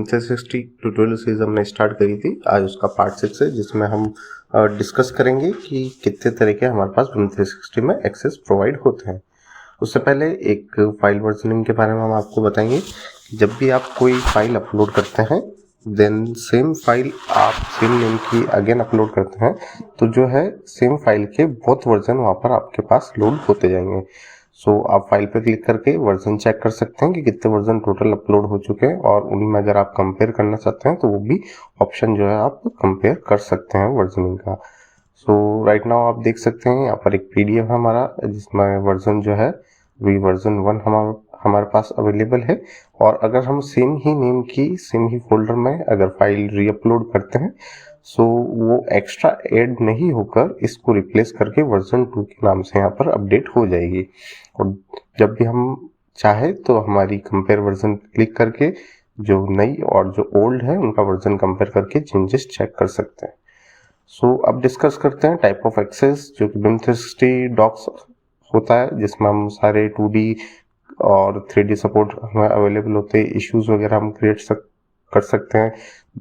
360 tutorial series हमने start करी थी। आज उसका पार्ट 6 है जिसमें हम डिस्कस करेंगे कि कितने तरह के हमारे पास विम 360 में एक्सेस प्रोवाइड होते हैं। उससे पहले एक फाइल वर्जनिंग के बारे में हम आपको बताएंगे कि जब भी आप कोई फाइल अपलोड करते हैं देन सेम फाइल आप सेम नेम की अगेन अपलोड करते हैं तो जो है सेम फाइल के बहुत वर्जन वहाँ पर आपके पास लोड होते जाएंगे। सो आप फाइल पर क्लिक करके वर्जन चेक कर सकते हैं कि कितने वर्जन टोटल अपलोड हो चुके हैं और उनमें अगर आप कंपेयर करना चाहते हैं तो वो भी ऑप्शन जो है आप कंपेयर कर सकते हैं वर्जनिंग का। सो राइट नाउ आप देख सकते हैं यहाँ पर एक पीडीएफ है हमारा जिसमें वर्जन जो है वी वर्जन 1 हमारे पास अवेलेबल है। और अगर हम सेम ही नेम की सेम ही फोल्डर में अगर फाइल रीअपलोड करते हैं सो वो एक्स्ट्रा ऐड नहीं होकर इसको रिप्लेस करके वर्जन 2 के नाम से यहाँ पर अपडेट हो जाएगी। और जब भी हम चाहे तो हमारी कंपेयर वर्जन क्लिक करके जो नई और जो ओल्ड है उनका वर्जन कंपेयर करके चेंजेस चेक कर सकते हैं। सो अब डिस्कस करते हैं टाइप ऑफ एक्सेस जो कि विम 360 डॉक्स होता है जिसमें हम सारे 2D और 3D सपोर्ट हमें अवेलेबल होते हैं। इश्यूज वगैरह हम क्रिएट कर सकते हैं।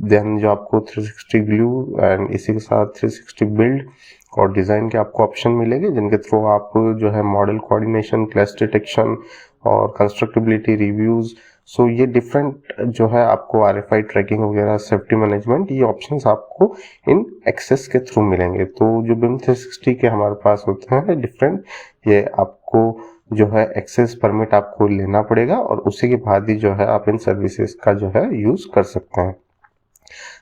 देन जो आपको 360 ग्लू एंड इसी के साथ 360 बिल्ड और डिज़ाइन के आपको ऑप्शन मिलेंगे जिनके थ्रू आप जो है मॉडल कोऑर्डिनेशन, क्लैश डिटेक्शन और कंस्ट्रक्टेबिलिटी रिव्यूज़, सो ये डिफरेंट जो है आपको RFI ट्रैकिंग वगैरह, सेफ्टी मैनेजमेंट, ये ऑप्शंस आपको इन एक्सेस के थ्रू मिलेंगे। तो जो विम 360 के हमारे पास होते हैं डिफरेंट, ये आपको जो है एक्सेस परमिट आपको लेना पड़ेगा और उसी के बाद ही जो है आप इन सर्विसेज का जो है यूज़ कर सकते हैं।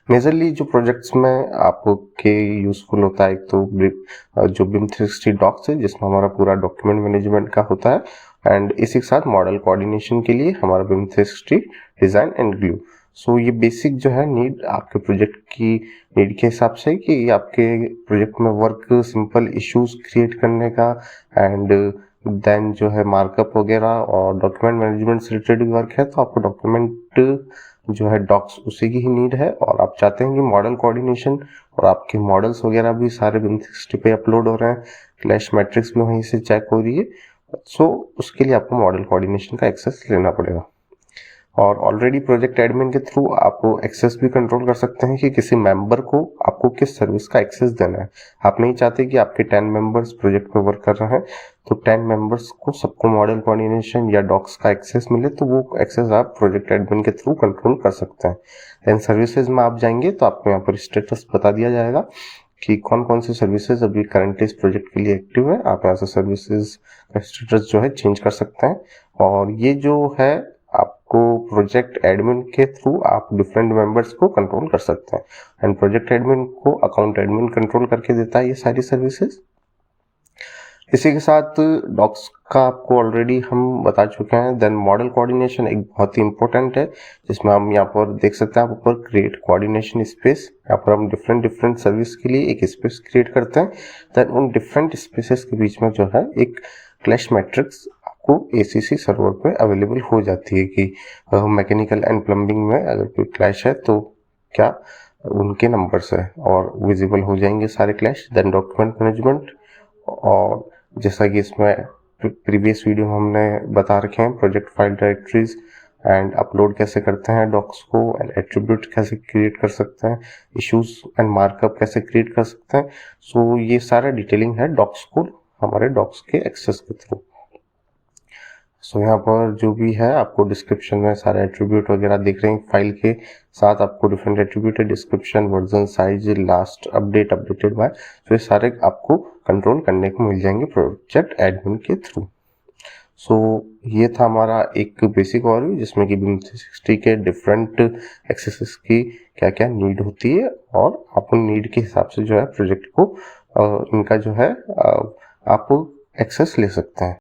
मेजरली जो प्रोजेक्ट्स में आपके यूज़फुल होता है एक तो जो विम 360 डॉक्स है जिसमें हमारा पूरा डॉक्यूमेंट मैनेजमेंट का होता है एंड इसी के साथ मॉडल कोऑर्डिनेशन के लिए हमारा विम 360 डिज़ाइन एंड ग्लू। सो ये बेसिक जो है नीड आपके प्रोजेक्ट की नीड के हिसाब से कि आपके प्रोजेक्ट में वर्क सिंपल इश्यूज क्रिएट करने का एंड देन जो है मार्कअप वगैरह और डॉक्यूमेंट मैनेजमेंट से रिलेटेड वर्क है तो आपको डॉक्यूमेंट जो है डॉक्स उसी की ही नीड है। और आप चाहते हैं कि मॉडल कोऑर्डिनेशन और आपके मॉडल्स वगैरह भी सारे विम 360 पे अपलोड हो रहे हैं, क्लैश मैट्रिक्स भी वहीं से चेक हो रही है। सो उसके लिए आपको मॉडल कोऑर्डिनेशन का एक्सेस लेना पड़ेगा। और ऑलरेडी प्रोजेक्ट एडमिन के थ्रू आप एक्सेस भी कंट्रोल कर सकते हैं कि किसी मेंबर को आपको किस सर्विस का एक्सेस देना है। आप नहीं चाहते कि आपके 10 मेंबर्स प्रोजेक्ट में वर्क कर रहे हैं तो 10 मेंबर्स को सबको मॉडल कोऑर्डिनेशन या डॉक्स का एक्सेस मिले तो वो एक्सेस आप प्रोजेक्ट एडमिन के थ्रू कंट्रोल कर सकते हैं। देन सर्विसेज में आप जाएंगे तो आपको यहाँ पर स्टेटस बता दिया जाएगा कि कौन कौन सी सर्विसेज अभी करंटली इस प्रोजेक्ट के लिए एक्टिव है। आप यहाँ से सर्विसेज का स्टेटस जो है चेंज कर सकते हैं। और ये जो है आपको प्रोजेक्ट एडमिन के थ्रू आप डिफरेंट मेंबर्स को कंट्रोल कर सकते हैं एंड प्रोजेक्ट एडमिन को अकाउंट एडमिन कंट्रोल करके देता है ये सारी सर्विसेज। इसी के साथ डॉक्स का आपको ऑलरेडी हम बता चुके हैं। देन मॉडल कोऑर्डिनेशन एक बहुत ही इंपॉर्टेंट है जिसमें हम यहाँ पर देख सकते हैं आप ऊपर क्रिएट कोऑर्डिनेशन स्पेस, यहाँ पर हम डिफरेंट सर्विस के लिए एक स्पेस क्रिएट करते हैं। देन उन डिफरेंट स्पेसेस के बीच में जो है एक क्लैश मैट्रिक्स आपको ACC सर्वर पे अवेलेबल हो जाती है कि मैकेनिकल एंड प्लम्बिंग में अगर कोई क्लैश है तो क्या उनके नंबर्स है और विजिबल हो जाएंगे सारे क्लैश। देन डॉक्यूमेंट मैनेजमेंट, और जैसा कि इसमें प्रीवियस वीडियो में हमने बता रखे हैं project file directories and upload कैसे करते हैं डॉक्स को एंड एट्रीब्यूट कैसे क्रिएट कर सकते हैं, इश्यूज एंड मार्कअप कैसे क्रिएट कर सकते हैं। सो ये सारा डिटेलिंग है डॉक्स को हमारे डॉक्स के एक्सेस के थ्रू। सो यहाँ पर जो भी है आपको डिस्क्रिप्शन में सारे एट्रीब्यूट वगैरह दिख रहे हैं। फाइल के साथ आपको डिफरेंट एट्रीब्यूट है, description, version, size, last update, updated by, तो ये सारे आपको कंट्रोल करने को मिल जाएंगे प्रोजेक्ट एडमिन के थ्रू। सो ये था हमारा एक बेसिक ओवरव्यू जिसमें कि विम 360 के डिफरेंट एक्सेसेस की क्या क्या नीड होती है और आप उन नीड के हिसाब से जो है प्रोजेक्ट को इनका जो है आप एक्सेस ले सकते हैं।